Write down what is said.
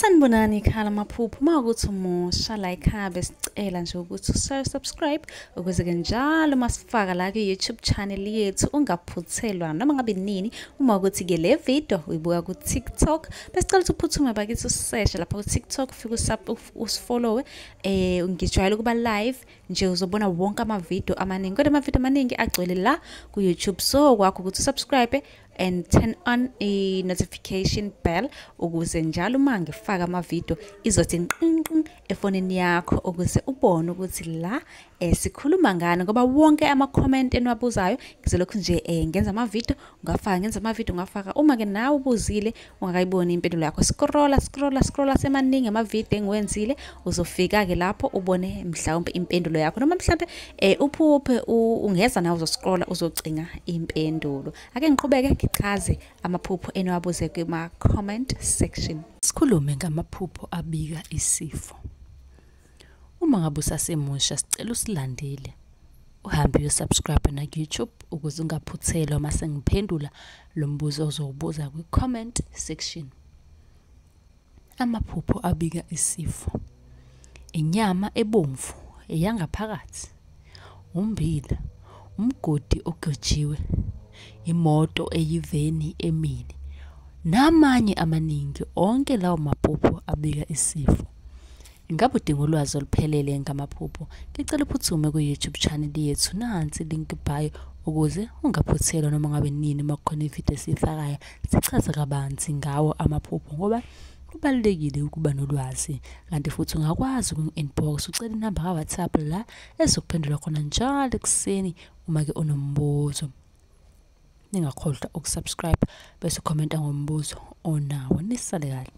Sanibonani khala maphupho makuthi umusha la ekhaya besicela nje ukuthi subscribe ukuze ke njalo masifaka la ku-YouTube channel yethu ungaphuthelwa noma ngabe nini uma ukuthi ke le video uyibuka ku TikTok besicela ukuthi uphuthume bakithi useshe lapha ku TikTok ufike usifollowe ngijwayele ukuba live nje uzobona wonke ama video amaningi kodwa ama video amaningi agcwele la ku YouTube so kwakho ukuthi subscribe and turn on a notification bell ukuze njalo uma ngifaka ama video izothi nqinqi efonini yakho ukuze ubone ukuthi la sikhuluma ngani ngoba wonke ama comment eniwabuzayo ngizolokhu nje ngenza ama video ngafaka uma ke nawe ubuzile ungakayiboni impendulo yakho scrolla semaningi ama video engiwenzile uzofika ke lapho ubone mhlawumbe impendulo yakho noma mhlawumbe uphuphe ungeza nawe uzoscrolla uzocinga impendulo ake ngiqhubeke ngichaze amaphupho eniwabuze kuma comment section. Sikhulume ngamaphupho abika isifo. Uma ngabe usasemusha sicela usilandele. Uhambe uyosubscribe na YouTube ukuze ungaphuthelwa mase ngiphendula lo mbuzo ozowubuza ku comment section. Amaphupho abika isifo. Inyama ebomvu eyangaphakathi. Ummbila, umgodi ogojiwe, imoto eyiveni emini. Namanye amaningi onke lawo maphupho abika isifo. Ingabe udinga ulwazi oluphelele ngamaphupho? Ngicela uphuthume ku YouTube channel yethu nansi link bio ukuze ungaphuthelwa noma ngabe nini makukhona ivideo esifakayo sichaza kabanzi ngawo amaphupho ngoba kubalekile ukuba nolwazi kanti futhi ungakwazi uku-inbox ucela inamba ka WhatsApp la esokuphendula khona njalo ekseni uma ke unombuzo. Ningakhohlwa ukusubscribe bese ukhomenta ngombuzo onawo. Nisale kahle.